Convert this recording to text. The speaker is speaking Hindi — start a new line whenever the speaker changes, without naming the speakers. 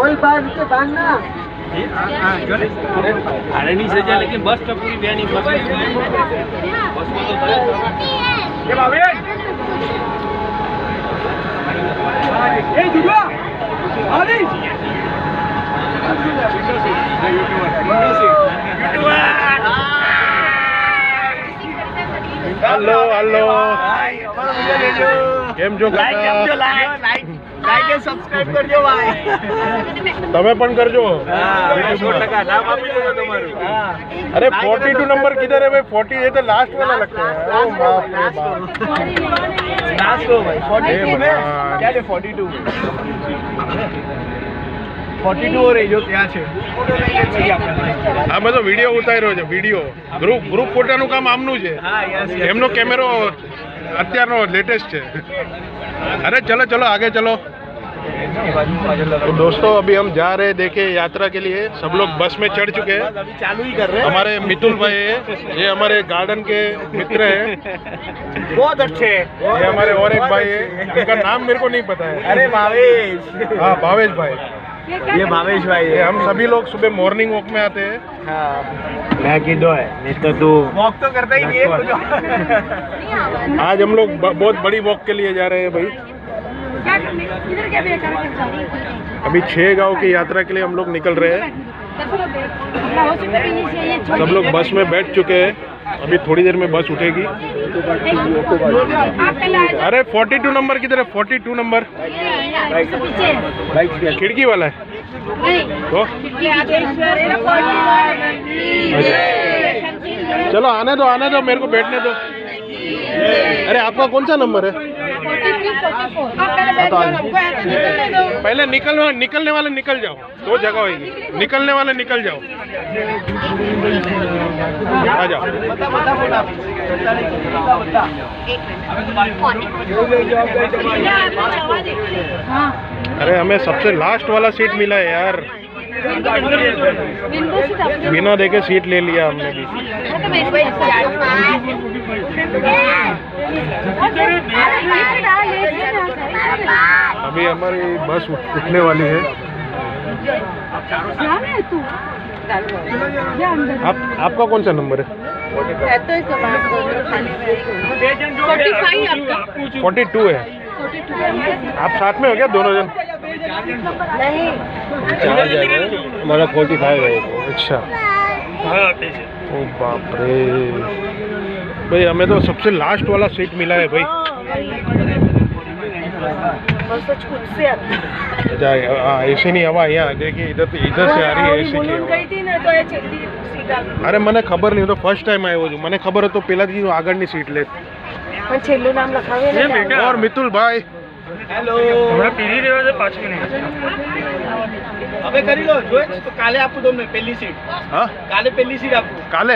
बोल बार के बांधना
अरे नहीं सजा लेकिन बस तो पूरी बयानी बस में तो ये भाभी ए दुर्गा अरे
हेलो हेलो કેમ છો કાકા
લાઈક અને સબસ્ક્રાઇબ કરજો ભાઈ
તમે પણ કરજો
नाम आपी दो तुम्हारू
अरे 42 नंबर किधर है भाई 40 ये तो लास्ट वाला लगता है ओ बाप रे बाप
लास्ट हो भाई 42 में क्या है 42 42 हो रही जो ત્યાં છે
હા મેં તો વિડીયો ઉતાર્યો છે વિડીયો ગ્રુપ ફોટાનું કામ આમનું છે
હા યસ
એમનો કેમેરો અત્યારનો લેટેસ્ટ છે अरे चलो चलो आगे चलो तो दोस्तों अभी हम जा रहे हैं देखिए यात्रा के लिए सब लोग बस में चढ़ चुके हैं
अभी चालू ही कर रहे हैं
हमारे मितुल भाई है ये हमारे गार्डन के मित्र हैं
बहुत अच्छे
ये हमारे और एक भाई है इनका नाम मेरे को नहीं पता है
अरे भावेश
हाँ भावेश भाई
ये भावेश भाई
ये
है
हम सभी लोग सुबह मॉर्निंग वॉक में आते हैं
हाँ मैं किधो है नहीं तो तू वॉक तो करता ही नहीं है कुछ
आज हम लोग बहुत बड़ी वॉक के लिए जा रहे हैं भाई अभी 6 गांव की यात्रा के लिए हम लोग निकल रहे हैं सब लोग बस में बैठ चुके हैं अभी थोड़ी देर में बस उठेगी अरे 42 नंबर किधर है 42 नंबर खिड़की वाला है तो चलो आने दो मेरे को बैठने दो अरे आपका कौन सा नंबर है पहले निकलने वाले निकल जाओ दो जगह होगी निकलने वाले निकल जाओ आ जाओ अरे हमें सबसे लास्ट वाला सीट मिला है यार बिना देखे सीट ले लिया हमने भी अभी हमारी बस उठने वाली है आपका कौन सा नंबर है 42 है आप साथ में हो क्या दोनों जन
नहीं
हमारा 45 है अच्छा ओ बाप रे भाई हमें तो सबसे लास्ट वाला सीट मिला है भाई ऐसे नहीं हवा यहाँ देखिए इधर से आ रही है ऐसे की अरे મને ખબર નહીં તો ફર્સ્ટ ટાઈમ આવ્યો છું મને ખબર હતો પહેલાથી આગળની સીટ લે
પણ છેલ્લું નામ લખાવે ને
और मितुल भाई
હેલો
હમણાં પીરી રહ્યો છે પાછું નહીં
હવે કરી લો જોઈ તો કાલે આપું તમને પહેલી સીટ
हाँ
કાલે પહેલી સીટ આપું
કાલે